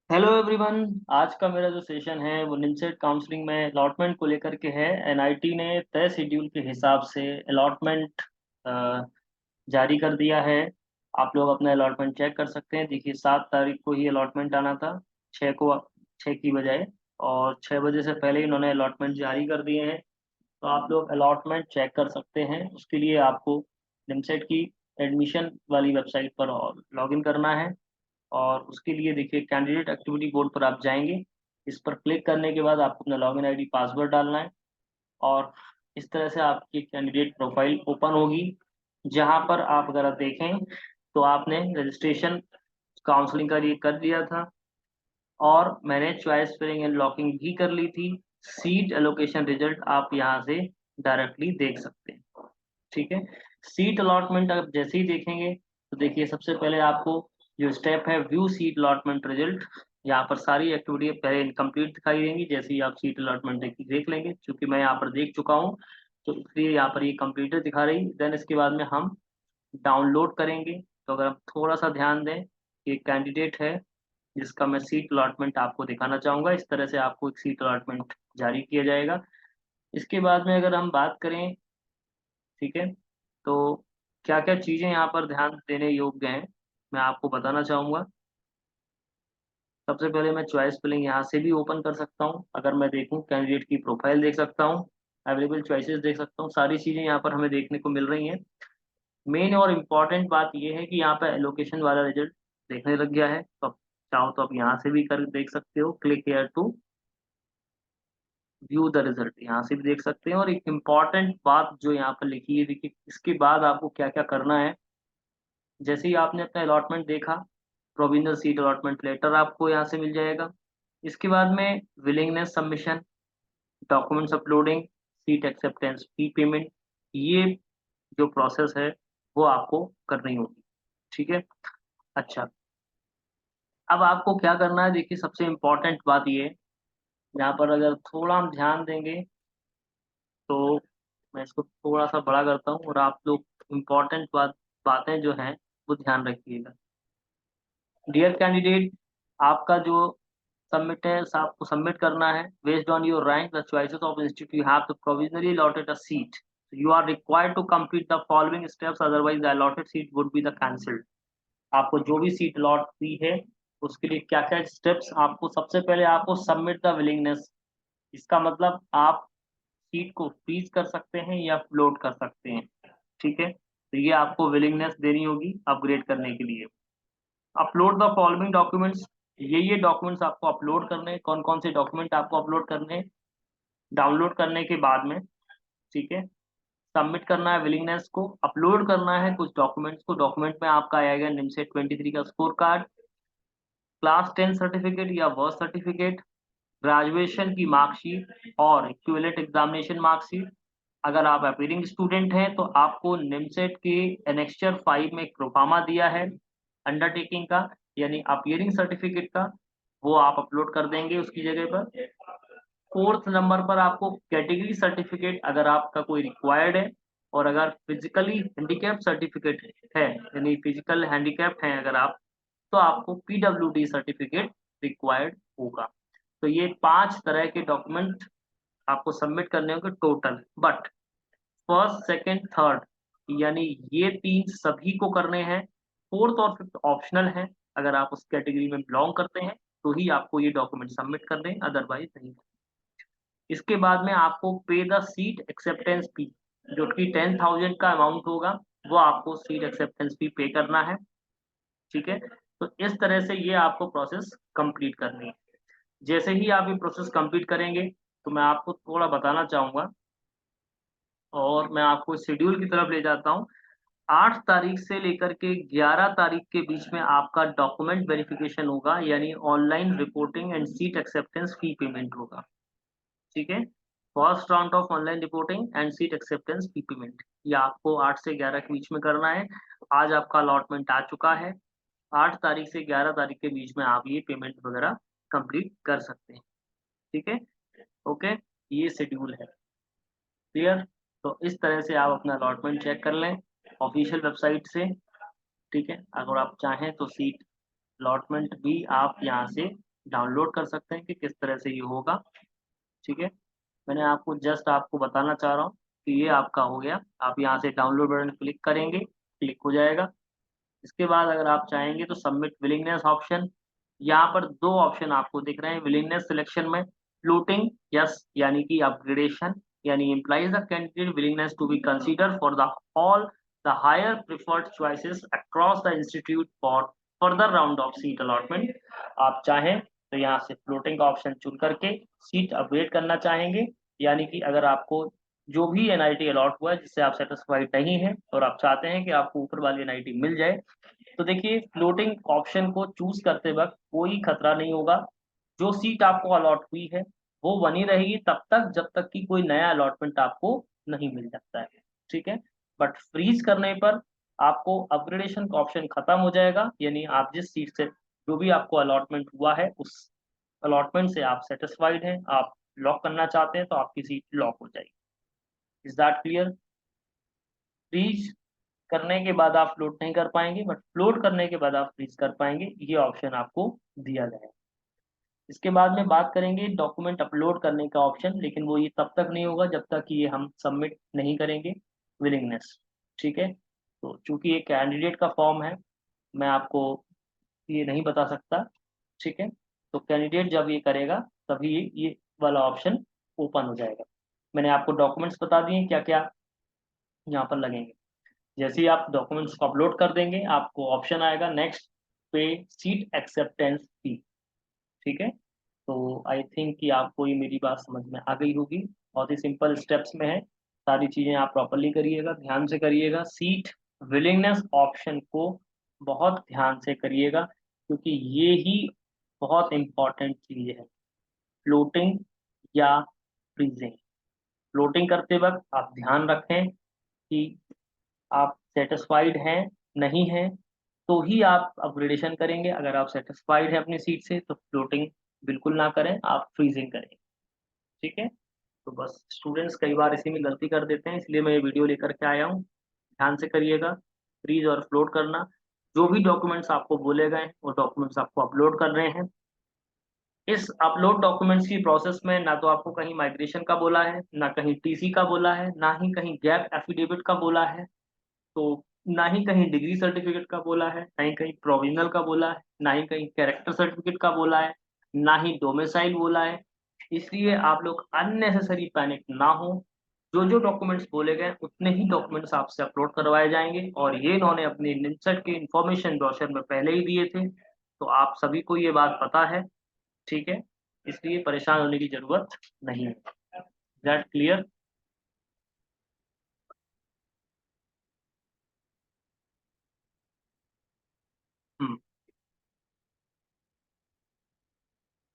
Hello everyone. आज का मेरा जो सेशन है वो निमसेट काउंसलिंग में अलॉटमेंट को लेकर के है। एनआईटी ने तय शेड्यूल के हिसाब से अलॉटमेंट जारी कर दिया है। आप लोग अपना अलॉटमेंट चेक कर सकते हैं। देखिए 7 तारीख को ही अलॉटमेंट आना था, 6 की बजाय, और 6 बजे से पहले ही उन्होंने अलॉटमेंट जारी कर दिए हैं। तो आप लोग अलॉटमेंट चेक कर सकते हैं। उसके लिए आपको निमसेट की एडमिशन वाली वेबसाइट पर लॉगिन करना है। और उसके लिए देखिए कैंडिडेट एक्टिविटी बोर्ड पर आप जाएंगे। इस पर क्लिक करने के बाद आपको अपना लॉगिन आईडी पासवर्ड डालना है, और इस तरह से आपकी कैंडिडेट प्रोफाइल ओपन होगी। जहां पर आप अगर आप देखें तो आपने रजिस्ट्रेशन काउंसलिंग का लिए कर दिया था, और मैंने चॉइस फिलिंग एंड लॉकिंग भी कर ली थी। सीट एलोकेशन रिजल्ट आप यहाँ से डायरेक्टली देख सकते हैं। ठीक है। सीट अलॉटमेंट आप जैसे ही देखेंगे तो देखिए सबसे पहले आपको जो स्टेप है व्यू सीट अलॉटमेंट रिजल्ट, यहाँ पर सारी एक्टिविटी पहले इनकम्प्लीट दिखाई देंगी। जैसे ही आप सीट अलॉटमेंट देख लेंगे, क्योंकि मैं यहाँ पर देख चुका हूँ तो इसलिए यहाँ पर ये कंप्लीटेड दिखा रही। देन इसके बाद में हम डाउनलोड करेंगे। तो अगर आप थोड़ा सा ध्यान दें, ये कैंडिडेट है जिसका मैं सीट अलॉटमेंट आपको दिखाना चाहूँगा। इस तरह से आपको एक सीट अलॉटमेंट जारी किया जाएगा। इसके बाद में अगर हम बात करें, ठीक है, तो क्या क्या चीज़ें यहाँ पर ध्यान देने योग्य हैं मैं आपको बताना चाहूँगा। सबसे पहले मैं चॉइस फिलिंग यहाँ से भी ओपन कर सकता हूँ। अगर मैं देखूँ कैंडिडेट की प्रोफाइल देख सकता हूँ, अवेलेबल चॉइसेस देख सकता हूँ, सारी चीज़ें यहाँ पर हमें देखने को मिल रही हैं। मेन और इम्पॉर्टेंट बात यह है कि यहाँ पर एलोकेशन वाला रिजल्ट देखने लग गया है। तो आप चाहो तो आप यहाँ से भी कर देख सकते हो, click here to view the result, यहाँ से भी देख सकते हैं। और एक इम्पॉर्टेंट बात जो यहाँ पर लिखी है, देखिए इसके बाद आपको क्या क्या करना है। जैसे ही आपने अपना अलॉटमेंट देखा, प्रोविजनल सीट अलॉटमेंट लेटर आपको यहाँ से मिल जाएगा। इसके बाद में willingness submission, documents uploading, seat acceptance fee payment, ये जो प्रोसेस है वो आपको करनी होगी। ठीक है। अच्छा, अब आपको क्या करना है, देखिए सबसे इम्पोर्टेंट बात ये है, यहाँ पर अगर थोड़ा हम ध्यान देंगे तो मैं इसको थोड़ा सा बड़ा करता हूँ, और आप लोग इम्पोर्टेंट बातें जो हैं वो ध्यान रखिएगा। डियर कैंडिडेट, आपका जो सबमिट है आपको सबमिट करना है। Based on your rank the choices of institute you have to provisionally allotted a seat. You are required to complete the following steps, otherwise the allotted seat would be the cancelled. आपको जो भी seat allot हुई है उसके लिए क्या क्या steps, आपको सबसे पहले आपको सबमिट द विलिंगनेस। इसका मतलब आप सीट को फ्रीज कर सकते हैं या फ्लोट कर सकते हैं। ठीक है, तो ये आपको विलिंगनेस देनी होगी अपग्रेड करने के लिए। अपलोड द फॉलोइंग डॉक्यूमेंट्स, ये डॉक्यूमेंट्स आपको अपलोड करने हैं। कौन कौन से डॉक्यूमेंट आपको अपलोड करने हैं, डाउनलोड करने के बाद में, ठीक है, सबमिट करना है विलिंगनेस को, अपलोड करना है कुछ डॉक्यूमेंट्स को। डॉक्यूमेंट में आपका आएगा निमसेट 23 का स्कोर कार्ड, क्लास 10 सर्टिफिकेट या वर्क सर्टिफिकेट, ग्रेजुएशन की मार्कशीट और इक्विवेलेंट एग्जामिनेशन मार्कशीट। अगर आप अपीयरिंग स्टूडेंट हैं तो आपको निमसेट के एनेक्स्चर 5 में एक प्रोफार्मा दिया है अंडरटेकिंग का, यानी अपीयरिंग सर्टिफिकेट का, वो आप अपलोड कर देंगे उसकी जगह पर। फोर्थ नंबर पर आपको कैटेगरी सर्टिफिकेट अगर आपका कोई रिक्वायर्ड है, और अगर फिजिकली हैंडीकैप सर्टिफिकेट है, यानी फिजिकल हैंडीकैप हैं अगर आप, तो आपको पीडब्ल्यूडी सर्टिफिकेट रिक्वायर्ड होगा। तो ये 5 तरह के डॉक्यूमेंट आपको सबमिट करने होंगे total. But first second third, यानी ये 3 सभी को करने हैं। फोर्थ और फिफ्थ ऑप्शनल है। अगर आप उस कैटेगरी में बिलोंग करते हैं तो ही आपको ये डॉक्यूमेंट सबमिट करने हैं, अदरवाइज नहीं। इसके बाद में आपको पे द सीट एक्सेप्टेंस फी, जो कि 10,000 का अमाउंट होगा, वो आपको सीट एक्सेप्टेंस फी पे करना है। ठीक है, तो इस तरह से ये आपको प्रोसेस कंप्लीट करनी है। जैसे ही आप ये प्रोसेस कंप्लीट करेंगे तो मैं आपको थोड़ा बताना चाहूंगा, और मैं आपको शेड्यूल की तरफ ले जाता हूँ। 8 तारीख से लेकर के 11 तारीख के बीच में आपका डॉक्यूमेंट वेरिफिकेशन होगा, यानी online reporting and seat acceptance fee payment होगा। ठीक है, first round of online reporting and seat acceptance fee payment, ये आपको 8 से 11 के बीच में करना है। आज आपका अलॉटमेंट आ चुका है। 8 तारीख से 11 तारीख के बीच में आप ये पेमेंट वगैरह कंप्लीट कर सकते हैं। ठीक है, ओके, ये शेड्यूल है। क्लियर। तो इस तरह से आप अपना अलॉटमेंट चेक कर लें ऑफिशियल वेबसाइट से। ठीक है, अगर आप चाहें तो सीट अलॉटमेंट भी आप यहाँ से डाउनलोड कर सकते हैं कि किस तरह से ये होगा। ठीक है, मैंने आपको जस्ट आपको बताना चाह रहा हूँ कि ये आपका हो गया। आप यहाँ से डाउनलोड बटन क्लिक करेंगे, क्लिक हो जाएगा। इसके बाद अगर आप चाहेंगे तो सबमिट विलिंगनेस ऑप्शन, यहाँ पर 2 ऑप्शन आपको दिख रहे हैं विलिंगनेस सिलेक्शन में। फ्लोटिंग यस यानी कि अपग्रेडेशन, यानी implies the candidate willingness to be consider for the all the higher preferred choices across the institute for further round of seat allotment. आप चाहें तो यहाँ से फ्लोटिंग का ऑप्शन चुन करके सीट अपग्रेड करना चाहेंगे, यानी कि अगर आपको जो भी एनआईटी अलॉट हुआ है जिससे आप सेटिस्फाइड नहीं हैं और आप चाहते हैं कि आपको ऊपर वाली एनआईटी मिल जाए, तो देखिए फ्लोटिंग ऑप्शन को चूज करते वक्त कोई खतरा नहीं होगा। जो सीट आपको अलॉट हुई है वो बनी रहेगी तब तक जब तक कि कोई नया अलॉटमेंट आपको नहीं मिल जाता है। ठीक है, बट फ्रीज करने पर आपको अपग्रेडेशन का ऑप्शन खत्म हो जाएगा, यानी आप जिस सीट से जो भी आपको अलॉटमेंट हुआ है उस अलॉटमेंट से आप सेटिस्फाइड हैं, आप लॉक करना चाहते हैं तो आपकी सीट लॉक हो जाएगी। Is that clear? फ्रीज करने के बाद आप फ्लोट नहीं कर पाएंगे, बट फ्लोट करने के बाद आप फ्रीज कर पाएंगे, ये ऑप्शन आपको दिया जाएगा। इसके बाद में बात करेंगे डॉक्यूमेंट अपलोड करने का ऑप्शन, लेकिन वो ये तब तक नहीं होगा जब तक कि ये हम सबमिट नहीं करेंगे विलिंगनेस। ठीक है, तो चूंकि ये कैंडिडेट का फॉर्म है, मैं आपको ये नहीं बता सकता। ठीक है, तो कैंडिडेट जब ये करेगा तभी ये वाला ऑप्शन ओपन हो जाएगा। मैंने आपको डॉक्यूमेंट्स बता दिए क्या क्या यहाँ पर लगेंगे। जैसे ही आप डॉक्यूमेंट्स को अपलोड कर देंगे आपको ऑप्शन आएगा नेक्स्ट पे सीट एक्सेप्टेंस फी। ठीक है, तो आई थिंक कि आपको ये मेरी बात समझ में आ गई होगी। बहुत ही सिंपल स्टेप्स में है, सारी चीज़ें आप प्रॉपरली करिएगा, ध्यान से करिएगा। सीट विलिंगनेस ऑप्शन को बहुत ध्यान से करिएगा क्योंकि ये ही बहुत इंपॉर्टेंट चीज़ है, फ्लोटिंग या फ्रीजिंग। फ्लोटिंग करते वक्त आप ध्यान रखें कि आप सेटिस्फाइड हैं नहीं हैं तो ही आप अपग्रेडेशन करेंगे। अगर आप सेटिस्फाइड हैं अपनी सीट से तो फ्लोटिंग बिल्कुल ना करें, आप फ्रीजिंग करें। ठीक है, तो बस स्टूडेंट्स कई बार इसी में गलती कर देते हैं, इसलिए मैं ये वीडियो लेकर के आया हूँ। ध्यान से करिएगा, फ्रीज और फ्लोट करना। जो भी डॉक्यूमेंट्स आपको बोले गए वो डॉक्यूमेंट्स आपको अपलोड कर रहे हैं। इस अपलोड डॉक्यूमेंट्स की प्रोसेस में ना तो आपको कहीं माइग्रेशन का बोला है, ना कहीं टीसी का बोला है, ना ही कहीं गैप एफिडेविट का बोला है, तो ना ही कहीं डिग्री सर्टिफिकेट का बोला है, ना ही कहीं प्रोविजनल का बोला है, ना ही कहीं कैरेक्टर सर्टिफिकेट का बोला है, ना ही डोमिसाइल बोला है। इसलिए आप लोग अननेसेसरी पैनिक ना हो। जो जो डॉक्यूमेंट्स बोले गए उतने ही डॉक्यूमेंट्स आपसे अपलोड करवाए जाएंगे, और ये इन्होंने अपने निम्सट के इंफॉर्मेशन ब्रोशर में पहले ही दिए थे, तो आप सभी को ये बात पता है। ठीक है, इसलिए परेशान होने की जरूरत नहीं है। That clear?